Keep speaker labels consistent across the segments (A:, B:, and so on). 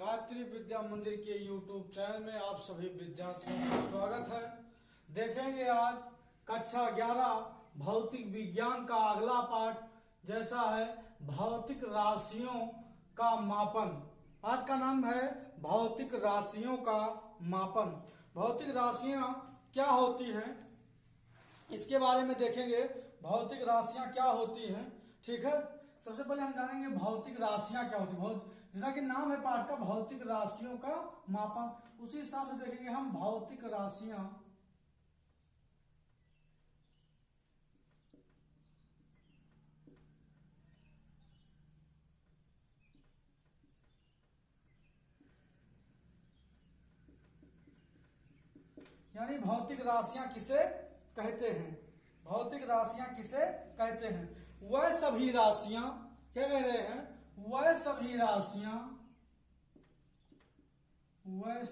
A: गायत्री विद्या मंदिर के YouTube channel में आप सभी विद्यार्थियों का स्वागत है। देखेंगे आज कक्षा 11 भौतिक विज्ञान का अगला पाठ जैसा है भौतिक राशियों का मापन। आज का नाम है भौतिक राशियों का मापन। भौतिक राशियां क्या होती हैं इसके बारे में देखेंगे। भौतिक राशियां क्या होती हैं, ठीक है। सबसे पहले हम जानेंगे भौतिक राशियां क्या होती है। जैसा कि नाम है पाठ का भौतिक राशियों का मापन, उसी हिसाब से देखेंगे हम भौतिक राशियां यानी भौतिक राशियां किसे कहते हैं। भौतिक राशियां किसे कहते हैं? वह सभी राशियां, क्या कह रहे हैं, वह सभी राशियां, वह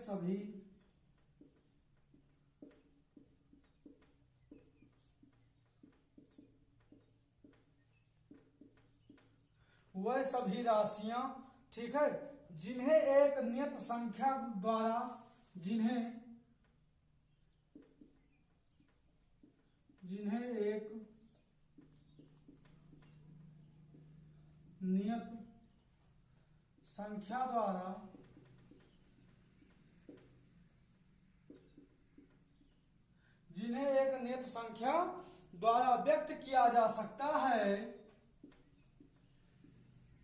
A: सभी राशियां, ठीक है, जिन्हें एक नियत संख्या द्वारा जिन्हें एक नियत संख्या द्वारा व्यक्त किया जा सकता है,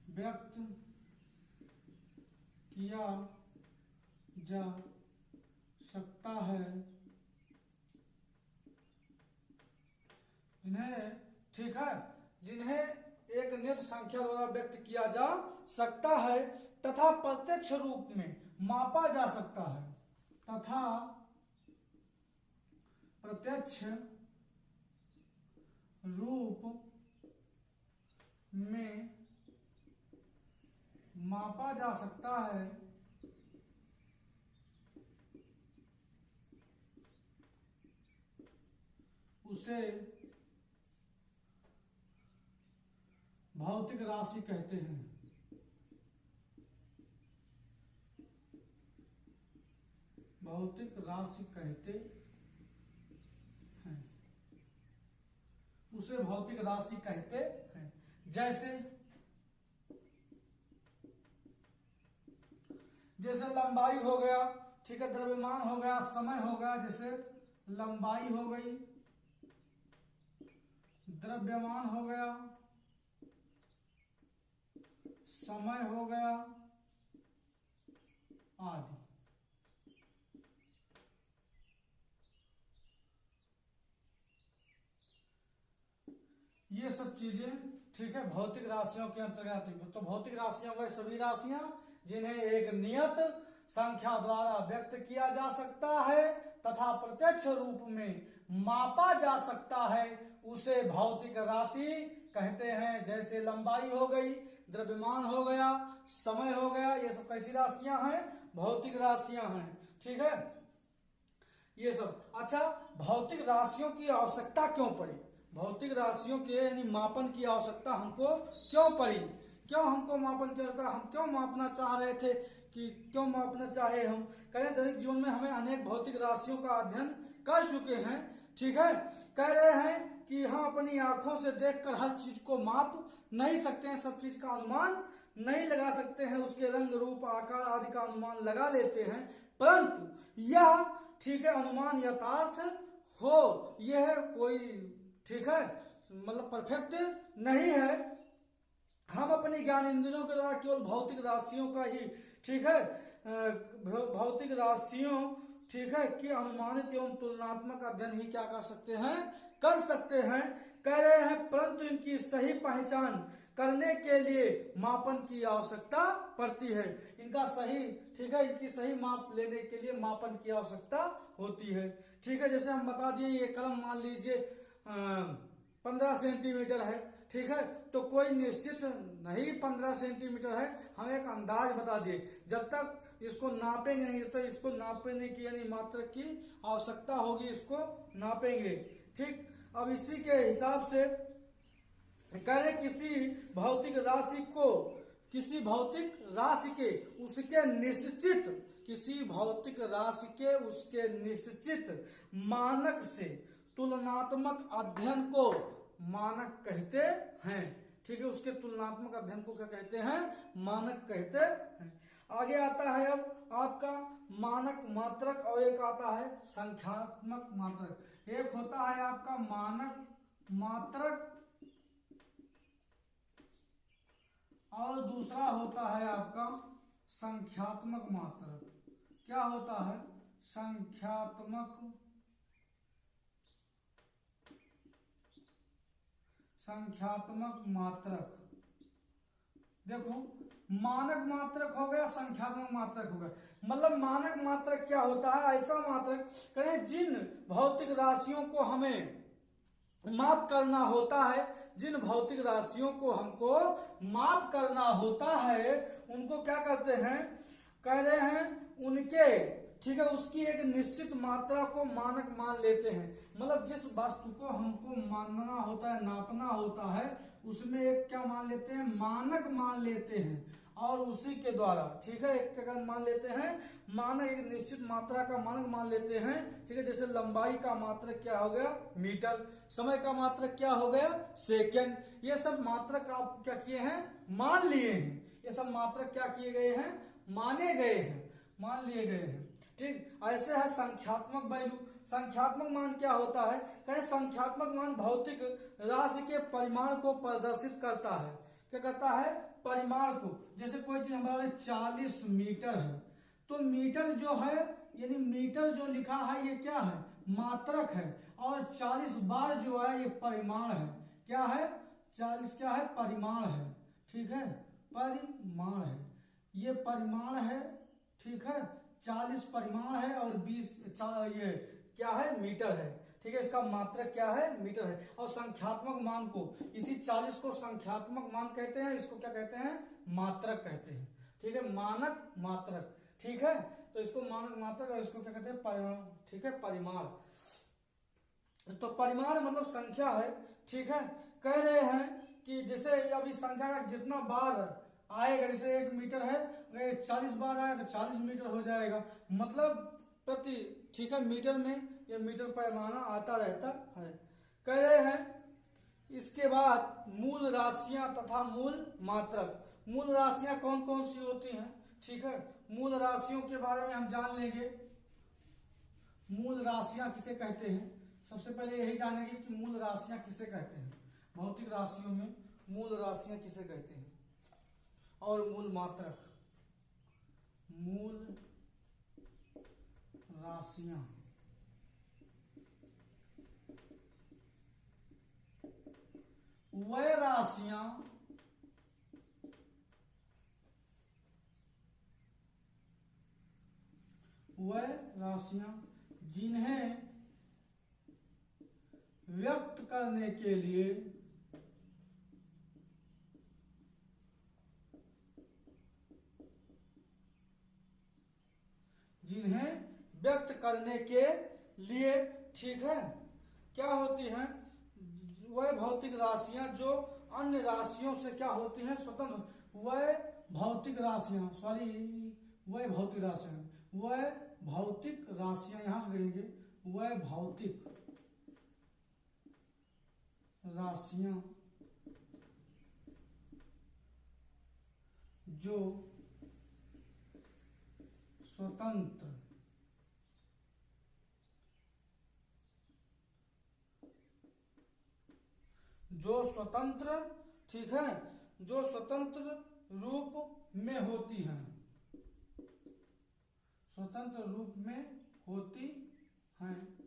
A: व्यक्त किया जा सकता है, ठीक है, जिन्हें एक नियत संख्या द्वारा व्यक्त किया जा सकता है तथा प्रत्यक्ष रूप में मापा जा सकता है, तथा प्रत्यक्ष रूप में मापा जा सकता है, उसे भौतिक राशि कहते हैं। भौतिक राशि कहते हैं, उसे भौतिक राशि कहते हैं। जैसे लंबाई हो गया, ठीक है, द्रव्यमान हो गया, समय हो गया। जैसे लंबाई हो गई, द्रव्यमान हो गया, समय हो गया आदि। ये सब चीजें, ठीक है, भौतिक राशियों के अंतर्गत आती है। तो भौतिक राशियां वह सभी राशियां जिन्हें एक नियत संख्या द्वारा व्यक्त किया जा सकता है तथा प्रत्यक्ष रूप में मापा जा सकता है, उसे भौतिक राशि कहते हैं। जैसे लंबाई हो गई, द्रव्यमान हो गया, समय हो गया, ये सब कैसी राशियां हैं? भौतिक राशियां हैं, ठीक है, ये सब। अच्छा, भौतिक राशियों की आवश्यकता क्यों पड़ी? भौतिक राशियों के यानी मापन की आवश्यकता हमको क्यों पड़ी? क्यों हमको मापन की आवश्यकता? हम क्यों मापना चाह रहे थे कि क्यों मापना चाहे? हम कहें दैनिक जीवन में हमें अनेक भौतिक राशियों का अध्ययन कर चुके हैं, ठीक है। कह रहे हैं कि हम अपनी आंखों से देखकर हर चीज को माप नहीं सकते हैं, सब चीज का अनुमान नहीं लगा सकते हैं, उसके रंग रूप आकार आदि का अनुमान लगा लेते हैं, परंतु यह, ठीक है, अनुमान यथार्थ हो, यह कोई, ठीक है, मतलब परफेक्ट नहीं है। हम अपनी ज्ञान इंद्रियों के द्वारा केवल भौतिक राशियों का ही, ठीक है, भौतिक राशियों, ठीक है, कि अनुमानित एवं तुलनात्मक अध्ययन ही क्या कर सकते हैं, कह रहे हैं, परंतु इनकी सही पहचान करने के लिए मापन की आवश्यकता पड़ती है। इनका सही, ठीक है, इनकी सही माप लेने के लिए मापन की आवश्यकता होती है, ठीक है। जैसे हम बता दिए ये कलम मान लीजिए 15 सेंटीमीटर है, ठीक है, तो कोई निश्चित नहीं 15 सेंटीमीटर है, हम एक अंदाज बता दिए। जब तक इसको नापेंगे नहीं, जब तक इसको नापने की यानी मात्रक की आवश्यकता होगी, इसको नापेंगे, ठीक। अब इसी के हिसाब से कह रहे किसी भौतिक राशि को किसी भौतिक राशि के उसके निश्चित, किसी भौतिक राशि के उसके निश्चित मानक से तुलनात्मक अध्ययन को मानक कहते हैं। ठीक है, उसके तुलनात्मक अध्ययन को क्या कहते हैं? मानक कहते हैं। आगे आता है अब आपका मानक मात्रक और एक आता है संख्यात्मक मात्रक। एक होता है आपका मानक मात्रक और दूसरा होता है आपका संख्यात्मक मात्रक। क्या होता है? संख्यात्मक मात्रक। देखो, मानक मात्रक हो गया, संख्यात्मक मात्रक हो गया। मतलब मानक मात्रक क्या होता है? ऐसा मात्रक कहें जिन भौतिक राशियों को हमें माप करना होता है, जिन भौतिक राशियों को हमको माप करना होता है उनको क्या करते हैं? कह रहे हैं उनके, ठीक है, उसकी एक निश्चित मात्रा को मानक मान लेते हैं। मतलब जिस वस्तु को हमको मानना होता है, नापना होता है, उसमें एक क्या मान लेते हैं? मानक मान लेते हैं। और उसी के द्वारा, ठीक है, एक क्या मान लेते हैं? मानक, एक निश्चित मात्रा का मानक मान लेते हैं। ठीक है, जैसे लंबाई का मात्रक क्या हो गया? मीटर। समय का मात्रक क्या हो गया? सेकंड। ये सब मात्रक आप क्या किए हैं? मान लिए हैं। ये सब मात्रक क्या किए गए हैं? माने गए हैं, मान लिए गए हैं। ठीक, ऐसे है संख्यात्मक वैल्यू। संख्यात्मक मान क्या होता है? कहें संख्यात्मक मान भौतिक राशि के परिमाण को प्रदर्शित करता है। क्या करता है? परिमाण को। जैसे कोई चीज हमारे 40 मीटर है, तो मीटर जो है, यानी मीटर जो लिखा है ये क्या है? मात्रक है। और 40 बार जो है ये परिमाण है। क्या है? 40 क्या है? परिमाण है। ठीक है, परिमाण है, ये परिमाण है। ठीक है, 40 परिमाण है और 20 ये क्या है? मीटर है। ठीक है, इसका मात्रक क्या है? मीटर है। और संख्यात्मक मान को, इसी 40 को संख्यात्मक मान कहते हैं, इसको क्या कहते हैं? मात्रक कहते हैं। ठीक है, मानक मात्रक। ठीक है, तो इसको मानक मात्रक और इसको क्या कहते हैं? परिमाण। ठीक है, परिमाण। तो परिमाण मतलब संख्या है। ठीक है, कह रहे हैं कि जैसे अभी संख्या का जितना बार आएगा, जैसे 1 मीटर है, अगर 40 बार आया तो 40 मीटर हो जाएगा। मतलब प्रति, ठीक है, मीटर में ये मीटर पैमाना आता रहता है। कह रहे हैं इसके बाद मूल राशियां तथा मूल मात्रक। मूल राशियां कौन कौन सी होती हैं? ठीक है, मूल राशियों के बारे में हम जान लेंगे। मूल राशियां किसे कहते हैं? सबसे पहले यही जानेंगे कि मूल राशियां किसे कहते हैं। भौतिक राशियों में मूल राशियां किसे कहते हैं? और मूल मात्रक। मूल राशियां, वह राशियां जिन्हें व्यक्त करने के लिए ठीक है, क्या होती हैं? वह भौतिक राशियां जो अन्य राशियों से क्या होती हैं? स्वतंत्र। वह भौतिक राशियां, वह भौतिक राशियां, यहां से करेंगे, वह भौतिक राशियां जो स्वतंत्र ठीक है, जो स्वतंत्र रूप में होती हैं, स्वतंत्र रूप में होती हैं,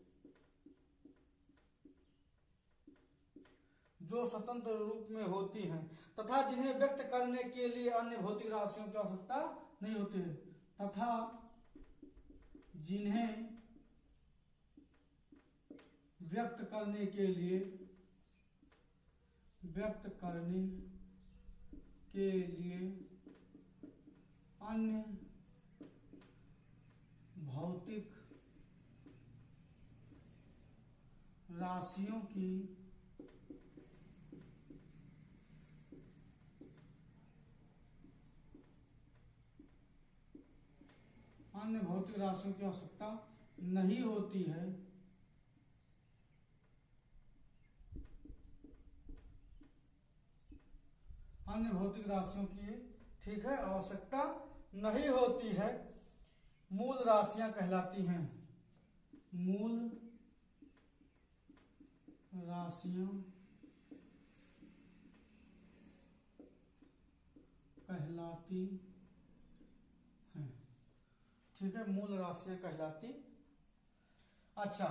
A: जो स्वतंत्र रूप में होती हैं तथा जिन्हें व्यक्त करने के लिए अन्य भौतिक राशियों की आवश्यकता नहीं होती है, तथा जिन्हें व्यक्त करने के लिए अन्य भौतिक राशियों की अन्य भौतिक राशियों की आवश्यकता नहीं होती है। अन्य भौतिक राशियों की, ठीक है, आवश्यकता नहीं होती है। मूल राशियां कहलाती हैं, मूल राशियां कहलाती हैं, ठीक है, मूल राशियां कहलाती। अच्छा,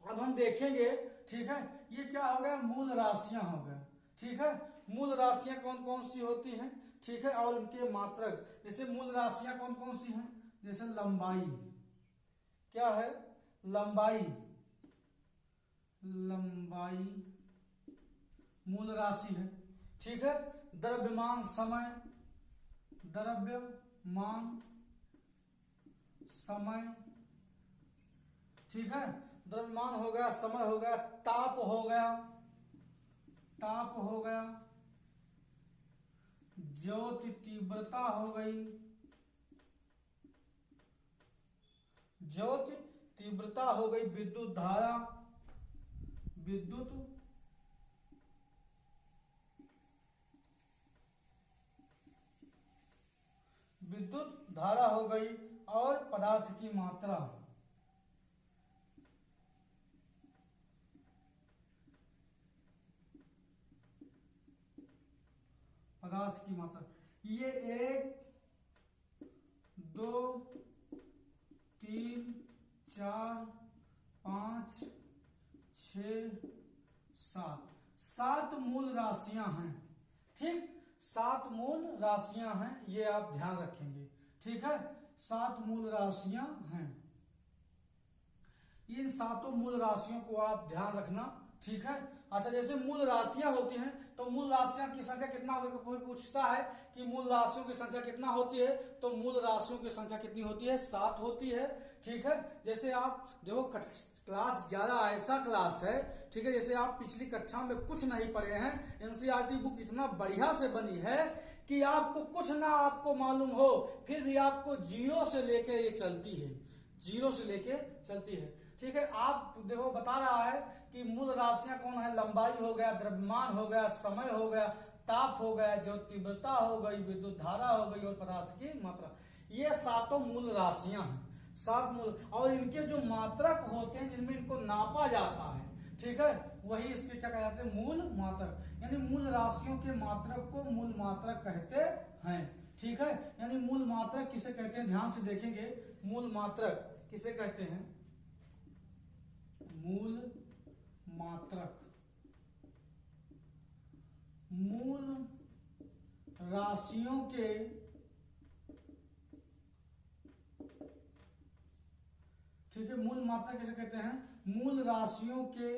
A: अब हम देखेंगे, ठीक है, ये क्या हो गया, मूल राशियां हो गया, ठीक है। मूल राशियां कौन कौन सी होती हैं, ठीक है, और उनके मात्रक। जैसे मूल राशियां कौन कौन सी हैं, जैसे लंबाई, क्या है, लंबाई, लंबाई मूल राशि है, ठीक है। द्रव्यमान समय, द्रव्यमान समय, ठीक है, द्रव्यमान हो गया, समय हो गया, ताप हो गया, ताप हो गया, ज्योति तीव्रता हो गई, ज्योति तीव्रता हो गई, विद्युत धारा, विद्युत विद्युत धारा हो गई, और पदार्थ की मात्रा, पदार्थ की मात्रा। ये 1 2 3 4 5 6 7 7 मूल राशियां हैं, ठीक, 7 मूल राशियां हैं, ये आप ध्यान रखेंगे, ठीक है। 7 मूल राशियां हैं, इन 7 मूल राशियों को आप ध्यान रखना, ठीक है। अच्छा, जैसे मूल राशियां होती हैं, तो मूल राशियां की संख्या कितना होगी, कोई पूछता है कि मूल राशियों की संख्या कितना होती है, तो मूल राशियों की संख्या कितनी होती है, 7 होती है, ठीक है। जैसे आप देखो, क्लास 11 ऐसा क्लास है, ठीक है, जैसे आप पिछली कक्षा में कुछ नहीं पढ़े हैं, एनसीईआरटी बुक इतना बढ़िया से बनी है कि आपको कुछ ना आपको मालूम हो, फिर भी आपको जीरो से लेके ये चलती है, जीरो से लेके चलती है, ठीक है। आप देखो, बता रहा है कि मूल राशियां कौन है, लंबाई हो गया, द्रव्यमान हो गया, समय हो गया, ताप हो गया, जो तीव्रता हो गई, विद्युत धारा हो गई, और पदार्थ की मात्रा। ये 7 मूल राशियां हैं, 7 मूल, और इनके जो मात्रक होते हैं जिनमें इनको नापा जाता है, ठीक है, वही इसके क्या कहते हैं, मूल मात्रक। यानी मूल राशियों के मात्रक को मूल मात्रक कहते हैं, ठीक है। यानी मूल मात्रक किसे कहते हैं, ध्यान से देखेंगे, मूल मात्रक किसे कहते हैं, मूल मात्रक, मूल राशियों के, ठीक है, मूल मात्रक किसे कहते हैं, मूल राशियों के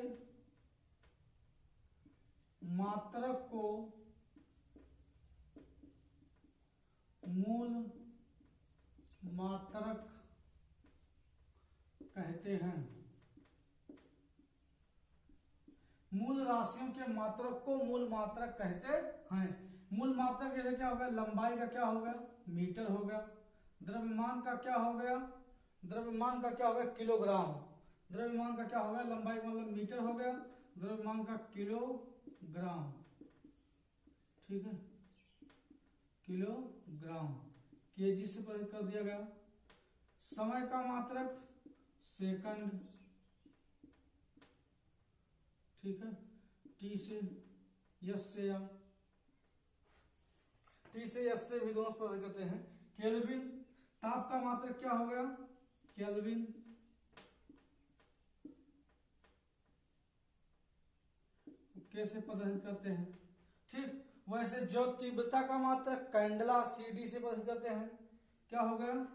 A: मात्रक को मूल मात्रक कहते हैं। मूल राशियों के मात्रक को मूल मात्रक कहते हैं। मूल मात्रक जैसे क्या हो गया, लंबाई का क्या हो गया, मीटर हो गया, द्रव्यमान का क्या हो गया, द्रव्यमान का क्या हो गया, किलोग्राम, द्रव्यमान का क्या हो गया, लंबाई का मतलब मीटर हो गया, द्रव्यमान का किलोग्राम, ठीक है, किलोग्राम, केजी से परिवर्तित कर दिया गया। समय का मात्रक सेकंड, ठीक है, टी से यस से, या टी से यस से भी दोनों परिवर्तित करते हैं। केल्विन, ताप का मात्रक क्या हो गया, केल्विन, कैसे प्रदर्शित करते हैं, ठीक। वैसे जो तीव्रता का मात्रक कैंडला, सीडी से प्रदर्शित करते हैं, क्या हो गया,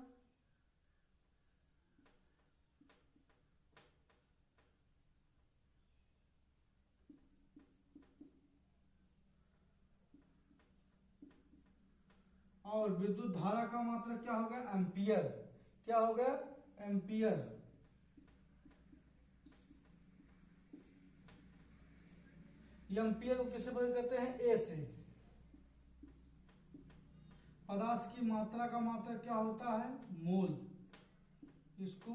A: और विद्युत धारा का मात्रक क्या हो गया, एम्पियर, क्या हो गया, एम्पियर। एम्पियर को किससे प्रदर्शित करते हैं, ए से। पदार्थ की मात्रा का मात्रक क्या होता है? मोल। इसको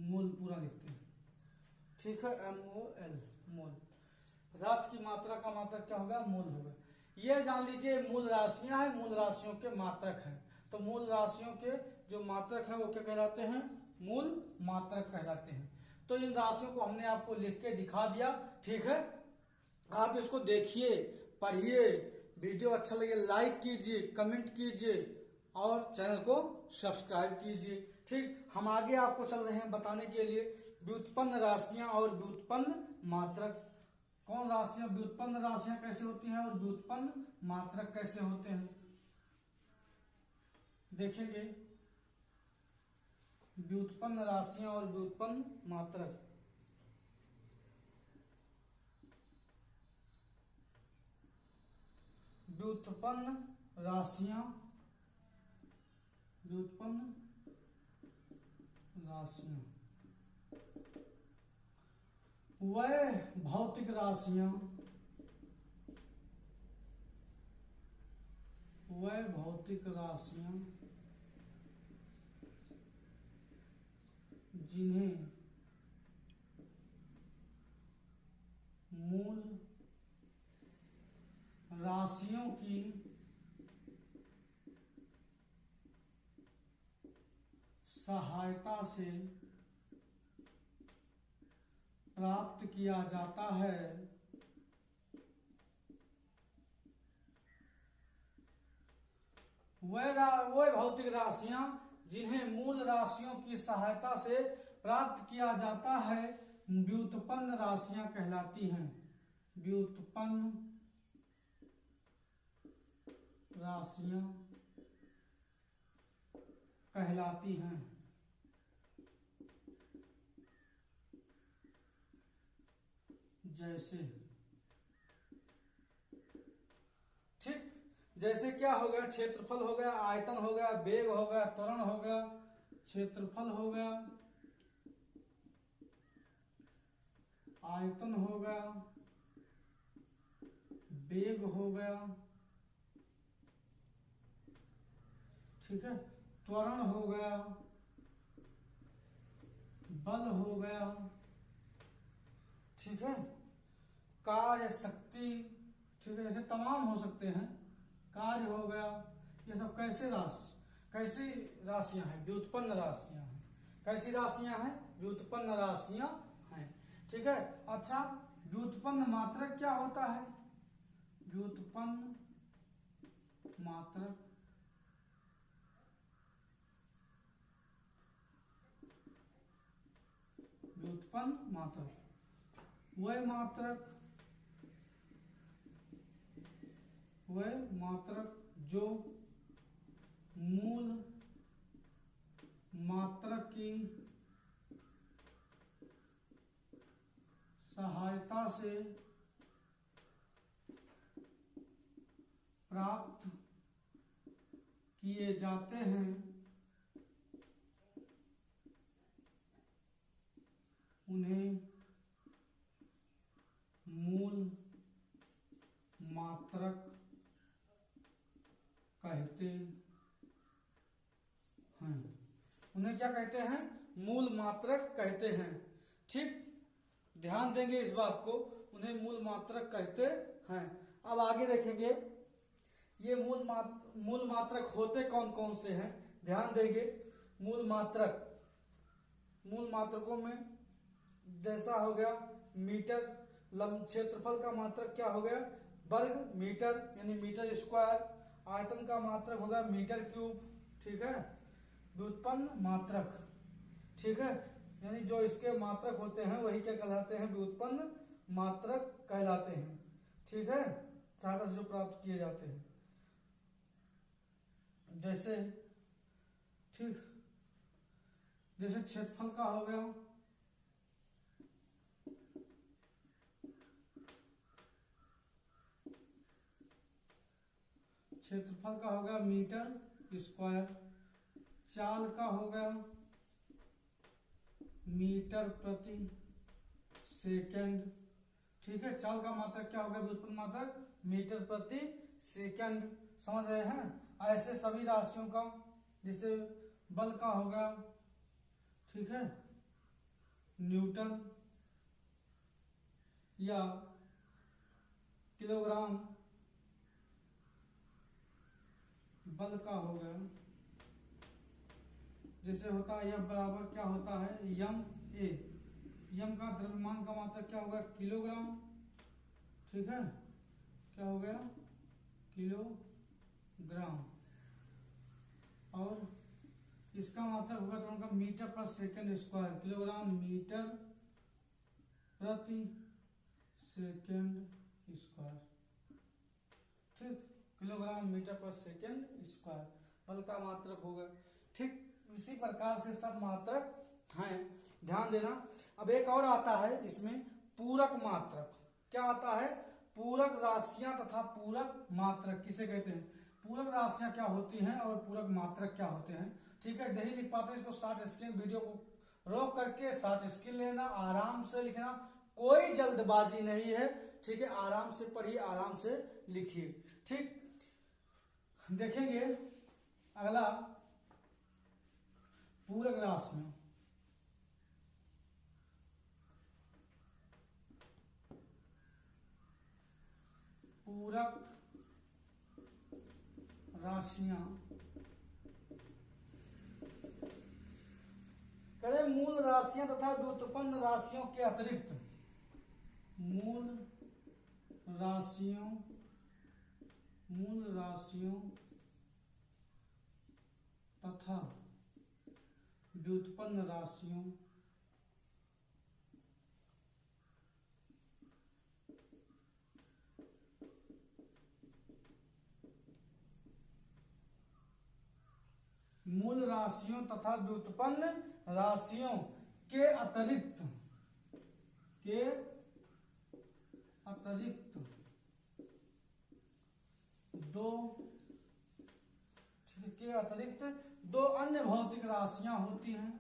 A: मोल पूरा लिखते हैं, ठीक है, MOL, मोल। पदार्थ की मात्रा का मात्रक क्या होगा? मोल होगा। ये जान लीजिए मूल राशियां हैं, मूल राशियों के मात्रक हैं। तो मूल राशियों के जो मात्रक हैं वो क्या कहलाते हैं? मूल मात्रक कहलाते हैं। तो इन राशियों को हमने आपको लिख के दिखा दिया, ठीक है। आप इसको देखिए, पढ़िए, वीडियो अच्छा लगे लाइक कीजिए, कमेंट कीजिए और चैनल को सब्सक्राइब कीजिए, ठीक। हम आगे आपको चल रहे हैं बताने के लिए व्युत्पन्न राशियां और व्युत्पन्न मात्रक। कौन राशियां, व्युत्पन्न राशियां कैसे होती हैं और व्युत्पन्न मात्रक कैसे होते हैं देखेंगे। व्युत्पन्न राशियां और व्युत्पन्न मात्रक। व्युत्पन्न राशियां, व्युत्पन्न राशियां वह भौतिक राशियां, वह भौतिक राशियां जिन्हें मूल राशियों की सहायता से प्राप्त किया जाता है, वह भौतिक राशियां जिन्हें मूल राशियों की सहायता से प्राप्त किया जाता है व्युत्पन्न राशियां कहलाती हैं। व्युत्पन्न राशियां कहलाती हैं। जैसे, ठीक, जैसे क्या हो गया? क्षेत्रफल हो गया, आयतन हो गया, वेग हो गया, त्वरण हो गया। क्षेत्रफल हो गया, आयतन हो गया, वेग हो गया, ठीक है, त्वरण हो गया, बल हो गया, ठीक है, कार्य शक्ति, ठीक है, ऐसे तमाम हो सकते हैं। कार्य हो गया, ये सब कैसी राशियां हैं? व्युत्पन्न राशियां हैं। कैसी राशियां हैं? व्युत्पन्न राशियां हैं, ठीक है। अच्छा, व्युत्पन्न मात्रक क्या होता है? व्युत्पन्न मात्रक व्युत्पन्न मात्रक वह मात्रक जो मूल मात्रक की सहायता से प्राप्त किए जाते हैं, उन्हें मूल मात्रक कहते हैं। उन्हें क्या कहते हैं? मूल मात्रक कहते हैं, ठीक। ध्यान देंगे इस बात को, उन्हें मूल मात्रक कहते हैं। अब आगे देखेंगे ये मूल मात्रक होते कौन कौन से हैं, ध्यान देंगे। मूल मात्रकों में जैसा हो गया मीटर, क्षेत्रफल का मात्रक क्या हो गया? वर्ग मीटर यानी मीटर स्क्वायर। आयतन का मात्रक होगा मीटर क्यूब, ठीक है। व्युत्पन्न मात्रक, ठीक है, यानी जो इसके मात्रक होते हैं वही क्या कहलाते हैं? व्युत्पन्न मात्रक कहलाते हैं, ठीक है, सहायता से जो प्राप्त किए जाते हैं। जैसे, ठीक, जैसे क्षेत्रफल का हो गया, क्षेत्रफल का हो गया मीटर स्क्वायर। चाल का हो गया मीटर प्रति सेकंड, ठीक है। चाल का मात्रक क्या हो गया? व्युत्पन्न मात्रक मीटर प्रति सेकंड, समझ रहे हैं। ऐसे सभी राशियों का, जैसे बल का हो गया, ठीक है, न्यूटन या किलोग्राम बल का हो गया, जैसे होता है यह बराबर क्या होता है यम ए, यम का द्रव्यमान का मात्रा क्या होगा किलोग्राम, ठीक है, क्या हो गया किलोग्राम, और इसका मात्रक होगा तो उनका मीटर पर सेकंड स्क्वायर, किलोग्राम मीटर प्रति सेकंड स्क्वायर, ठीक, किलोग्राम मीटर पर सेकंड स्क्वायर बल का मात्रक होगा। ठीक इसी प्रकार से सब मात्रक हैं, ध्यान देना। अब एक और आता है इसमें पूरक मात्रक। क्या आता है? पूरक राशियां तथा पूरक मात्रक किसे कहते हैं? पूरक राशियां क्या होती हैं और पूरक मात्रक क्या होते हैं। ठीक है, नहीं लिख पाते इसको शॉर्ट स्क्रीन वीडियो को रोक करके शॉर्ट स्क्रीन लेना, आराम से लिखना, कोई जल्दबाजी नहीं है। ठीक है, आराम से पढ़िए, आराम से लिखिए। ठीक, देखेंगे अगला पूरक राशियां। पूरक राशियां करें मूल राशियां तथा व्युत्पन्न राशियों के अतिरिक्त, मूल राशियों तथा व्युत्पन्न राशियों मूल राशियों तथा व्युत्पन्न राशियों के अतिरिक्त दो अन्य भौतिक राशियां होती हैं,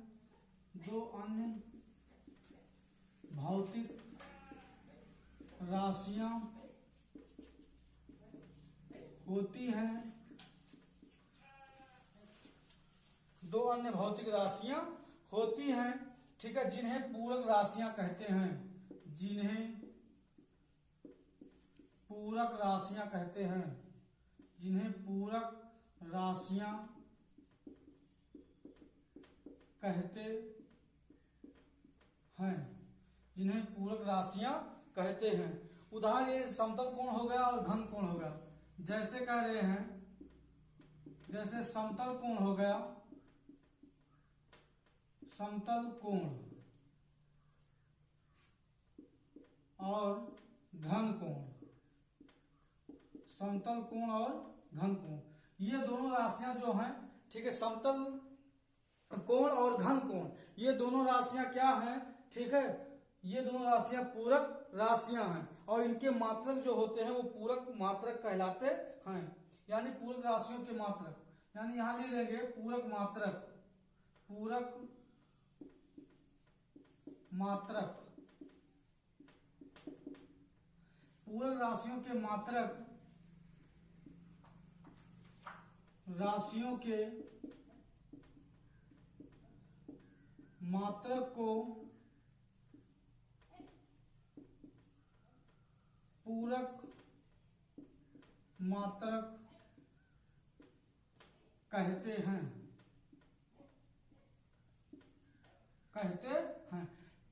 A: दो अन्य भौतिक राशियां होती हैं, दो अन्य भौतिक राशियां होती हैं। ठीक है, जिन्हें पूरक राशियां कहते हैं, जिन्हें पूरक राशियां कहते हैं, जिन्हें पूरक राशियां कहते हैं, जिन्हें पूरक राशियां कहते हैं। उदाहरण ये समतल कोण हो गया और घन कोण हो गया। जैसे कह रहे हैं, जैसे समतल कोण हो गया, समतल कोण और घन कोण, समतल कोण और घन कोण, ये दोनों राशियां जो हैं, ठीक है, समतल कोण और घन कोण, ये दोनों राशियां क्या हैं? ठीक है, ये दोनों राशियां पूरक राशियां हैं और इनके मात्रक जो होते हैं वो पूरक मात्रक कहलाते हैं। यानी पूरक राशियों के मात्रक, यानी यहां ले लेंगे पूरक मात्रक, पूरक मात्रक, पूरक राशियों के मात्रक, राशियों के मात्रक को पूरक मात्रक कहते हैं,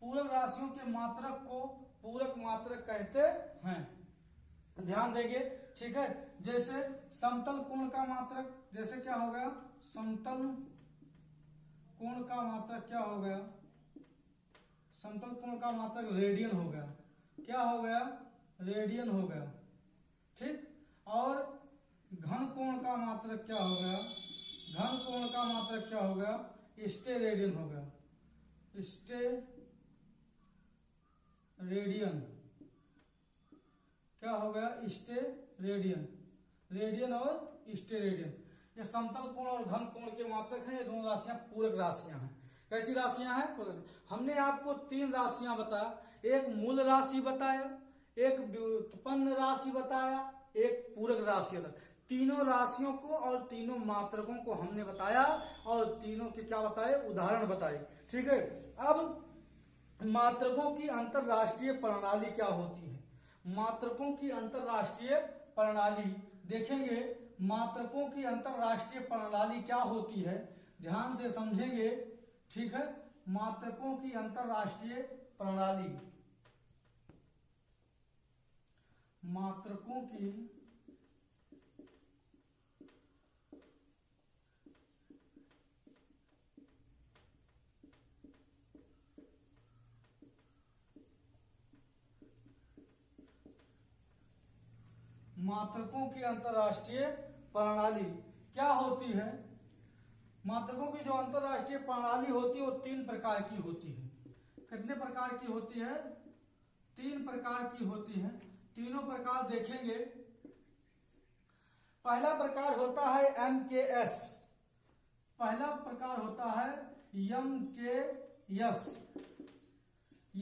A: पूरक राशियों के मात्रक को पूरक मात्रक कहते हैं। ध्यान देंगे, ठीक है। जैसे समतल कोण का मात्रक, जैसे क्या हो गया, समतल कोण का मात्रक क्या हो गया, समतल कोण का मात्रक रेडियन हो गया। क्या हो गया? रेडियन हो गया। ठीक, और घन कोण का मात्रक क्या हो गया, घन कोण का मात्रक क्या हो गया, स्टेरेडियन हो गया। स्टेरेडियन क्या हो गया, स्टेरेडियन, रेडियन और स्टेरेडियन। ये समतल कोण और घन कोण के मात्रक हैं। ये दोनों राशियां पूरक राशियां हैं। कैसी राशियां हैं? हमने आपको तीन राशियां बताया, एक मूल राशि बताया, एक व्युत्पन्न राशि बताया, एक पूरक राशि बताया। तीनों राशियों को और तीनों मात्रकों को हमने बताया और तीनों के क्या बताए, उदाहरण बताए। ठीक है, अब मात्रकों की अंतरराष्ट्रीय प्रणाली क्या होती है। मात्रकों की अंतरराष्ट्रीय प्रणाली देखेंगे। मात्रकों की अंतरराष्ट्रीय प्रणाली क्या होती है, ध्यान से समझेंगे। ठीक है, मात्रकों की अंतरराष्ट्रीय प्रणाली, मात्रकों की मात्रकों की अंतरराष्ट्रीय प्रणाली क्या होती है। मात्रकों की जो अंतरराष्ट्रीय प्रणाली होती है वो 3 प्रकार की होती है। कितने प्रकार की होती है, 3 प्रकार की होती है। तीनों प्रकार देखेंगे। पहला प्रकार होता है MKS, पहला प्रकार होता है MKS,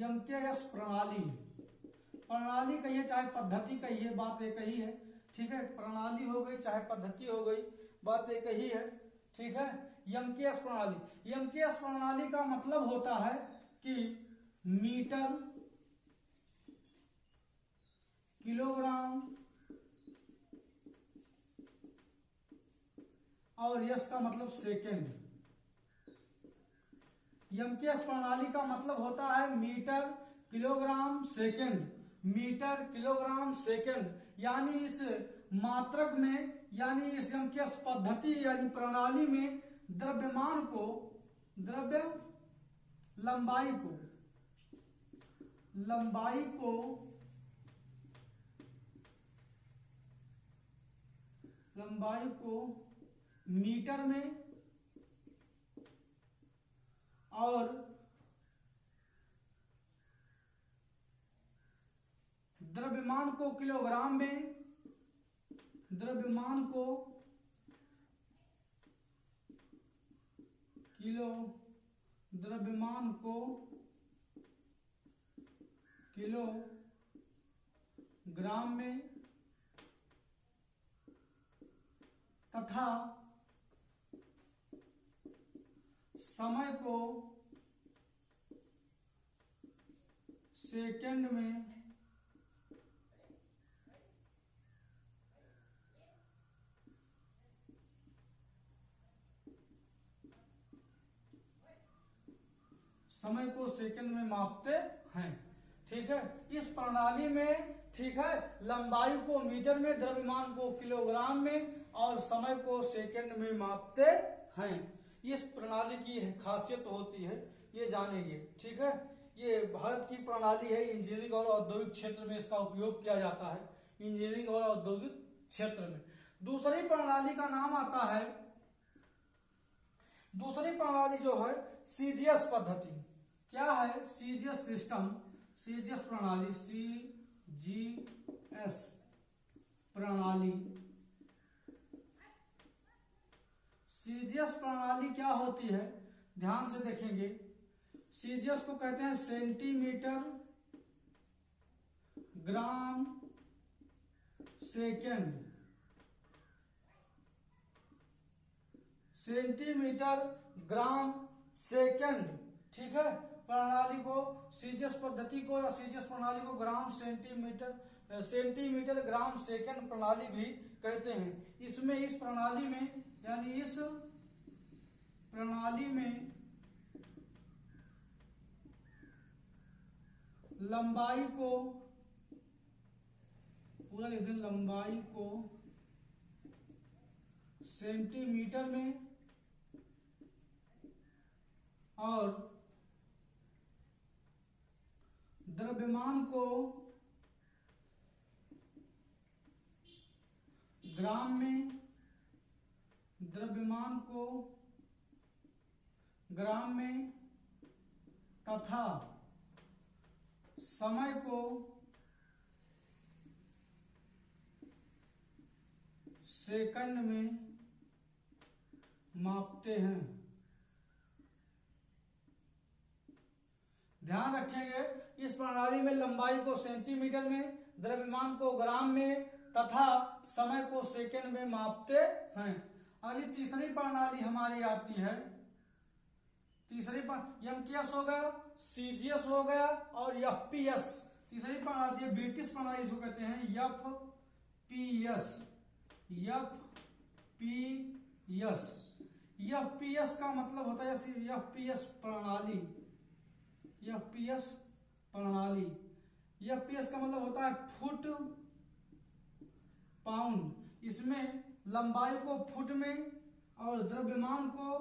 A: MKS प्रणाली। प्रणाली कहिए चाहे पद्धति कहिए, बात एक ही है। ठीक है, प्रणाली हो गई चाहे पद्धति हो गई, बात एक ही है। ठीक है, MKS प्रणाली। MKS प्रणाली का मतलब होता है कि मीटर, किलोग्राम और यस का मतलब सेकेंड। MKS प्रणाली का मतलब होता है metre, kilogram, second. Metre, kilogram, second, यानी इस मात्रक में, यानी इस MKS पद्धति यानी प्रणाली में द्रव्यमान को, द्रव्य लंबाई को, लंबाई को लंबाई को मीटर में और द्रव्यमान को किलोग्राम में, द्रव्यमान को द्रव्यमान को किलोग्राम में तथा समय को सेकंड में मापते हैं। ठीक है, इस प्रणाली में, ठीक है, लंबाई को मीटर में, द्रव्यमान को किलोग्राम में और समय को सेकंड में मापते हैं। इस प्रणाली की खासियत होती है, ये जानेंगे। ठीक है, ये भारत की प्रणाली है। इंजीनियरिंग और औद्योगिक क्षेत्र में इसका उपयोग किया जाता है, इंजीनियरिंग और औद्योगिक क्षेत्र में। दूसरी प्रणाली का नाम आता है, दूसरी प्रणाली जो है CGS पद्धति। क्या है, CGS सिस्टम, CGS प्रणाली, CGS प्रणाली। CGS प्रणाली क्या होती है, ध्यान से देखेंगे। CGS को कहते हैं सेंटीमीटर, ग्राम, सेकेंड। सेंटीमीटर, ग्राम, सेकेंड। ठीक है, प्रणाली को, CGS पद्धति को या CGS प्रणाली को ग्राम, सेंटीमीटर, ग्राम, सेकेंड प्रणाली भी कहते हैं। इसमें, इस प्रणाली में, यानी इस प्रणाली में लंबाई को, पूरा लिख दें, लंबाई को सेंटीमीटर में और द्रव्यमान को ग्राम में, द्रव्यमान को ग्राम में तथा समय को सेकंड में मापते हैं। ध्यान रखेंगे, इस प्रणाली में लंबाई को सेंटीमीटर में, द्रव्यमान को ग्राम में तथा समय को सेकंड में मापते हैं। अगली तीसरी प्रणाली हमारी आती है, तीसरी एमकेएस हो गया, सीजीएस हो गया और एफपीएस। तीसरी प्रणाली ब्रिटिश प्रणाली इसको कहते हैं एफपीएस। एफपीएस का मतलब होता है एफपीएस प्रणाली। एफपीएस का मतलब होता है फुट पाउंड। इसमें लंबाई को फुट में और द्रव्यमान को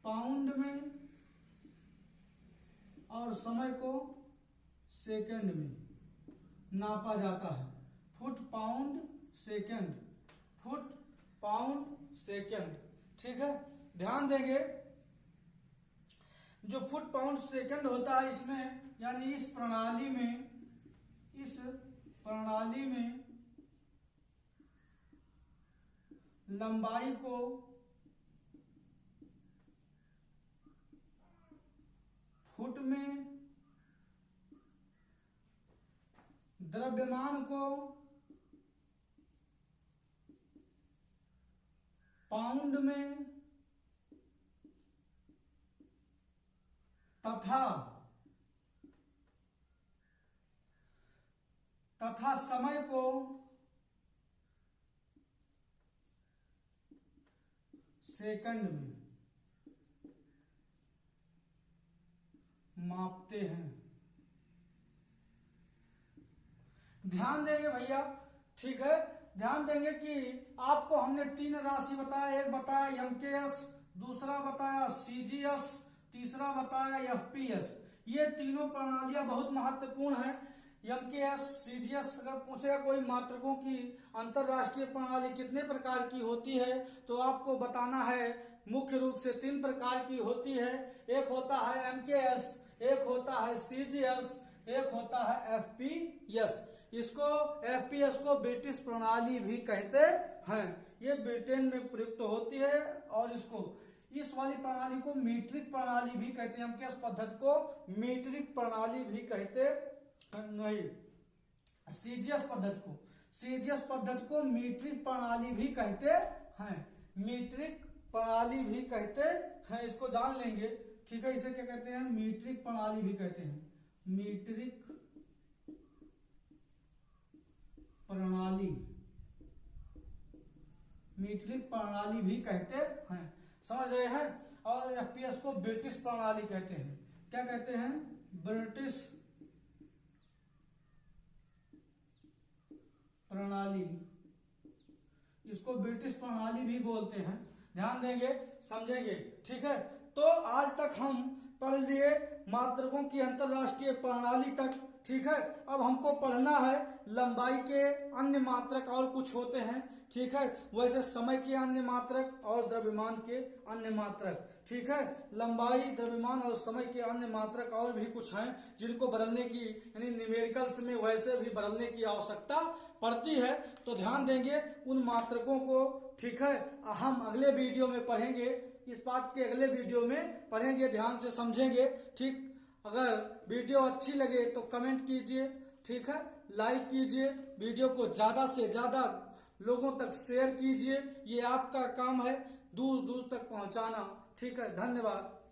A: पाउंड में और समय को सेकंड में नापा जाता है। Foot pound second, foot pound second. ठीक है, ध्यान देंगे जो फुट पाउंड सेकंड होता है इसमें, यानी इस प्रणाली में लंबाई को फुट में, द्रव्यमान को पाउंड में तथा समय को सेकंड में मापते हैं। ध्यान देंगे भैया, ठीक है, ध्यान देंगे कि आपको हमने 3 राशि बताया, एक बताया एमकेएस, दूसरा बताया सीजीएस, तीसरा बताया एफपीएस। ये तीनों प्रणालियां बहुत महत्वपूर्ण हैं। एमकेएस, सीजीएस अगर पूछेगा कोई मात्रकों की अंतरराष्ट्रीय प्रणाली कितने प्रकार की होती है, तो आपको बताना है मुख्य रूप से 3 प्रकार की होती है। एक होता है एमकेएस, एक होता है सीजीएस, एक होता है एफपीएस। इसको एफपीएस को ब्रिटिश प्रणाली भी कहते हैं। ये ब्रिटेन में प्रयुक्त होती है और इस वाली प्रणाली को मीट्रिक प्रणाली भी कहते हैं। एमकेएस पद्धति को मीट्रिक प्रणाली भी कहते नहीं, सीजीएस पद्धति को मीट्रिक प्रणाली भी कहते हैं। मीट्रिक प्रणाली भी कहते हैं, इसको जान लेंगे। ठीक है, इसे क्या कहते हैं? मीट्रिक प्रणाली भी कहते हैं। मीट्रिक प्रणाली भी कहते हैं, समझ रहे हैं। और एफपीएस को ब्रिटिश प्रणाली कहते हैं। क्या कहते हैं? ब्रिटिश प्रणाली, इसको ब्रिटिश प्रणाली भी बोलते हैं। ध्यान देंगे, समझेंगे। ठीक है, तो आज तक हम पढ़ लिए मात्रकों की अंतरराष्ट्रीय प्रणाली तक। ठीक है, अब हमको पढ़ना है लंबाई के अन्य मात्रक और कुछ होते हैं। ठीक है, वैसे समय के अन्य मात्रक और द्रव्यमान के अन्य मात्रक। ठीक है, लंबाई, द्रव्यमान और समय के अन्य मात्रक और भी कुछ हैं जिनको बदलने की, यानी न्यूमेरिकल्स में वैसे भी बदलने की आवश्यकता पड़ती है। तो ध्यान देंगे उन मात्रकों को। ठीक है, हम अगले वीडियो में पढ़ेंगे, इस पाठ के अगले वीडियो में पढ़ेंगे, ध्यान से समझेंगे। ठीक, अगर वीडियो अच्छी लगे तो कमेंट कीजिए। ठीक है, लाइक कीजिए, वीडियो को ज्यादा से ज्यादा लोगों तक शेयर कीजिए। ये आपका काम है दूर दूर तक पहुंचाना। ठीक है, धन्यवाद।